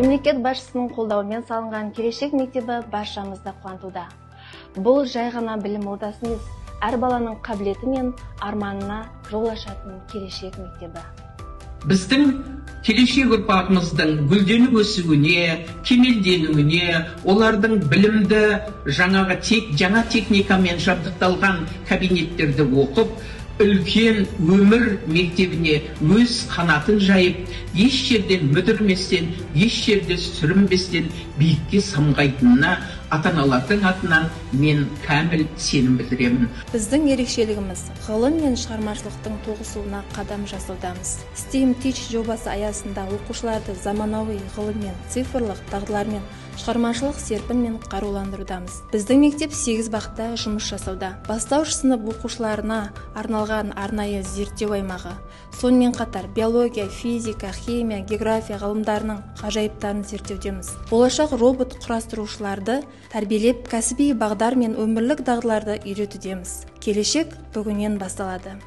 Мемлекет басшысының қолдауымен салынған Келешек мектебі баршамызды қуантуда. Бұл жай ғана білім ордасы емес, әр баланың қабілеті мен арманына жол ашатын Келешек мектебі. Біздің келешек ұрпағымыздың гүлденіп өсуіне, кемелденуіне, олардың білімді жаңа техникамен жабдықталған кабинеттерді оқып, үлкен өмір мектебіне өз қанатын жайып, еш жерден мүдірместен, еш жерде сүрінбестен биікке самғайтынына ата-аналардың атынан мен кәміл сенім білдіремін. Біздің ерекшелігіміз ғылым мен шығармашылықтың тоғысуына қадам жасаудамыз. STEAM Teach жобасы аясында оқушыларды заманауи ғылыммен, цифрлық дағдылармен, шығармашылық серпінмен қаруландырудамыз. Біздің мектеп 8 бағытта жұмыс жасауда. Бастауыш сынып оқушыларына арналған арнайы зерттеу аймағы, сонымен қатар биология, физика, химия, география ғылымдарының ғажайыптарын зерттеудеміз. Болашақ робот құрастырушыларды тәрбиелеп, кәсіби бағдар мен өмірлік дағдыларды үйретудеміз. Келешек бүгіннен басталады.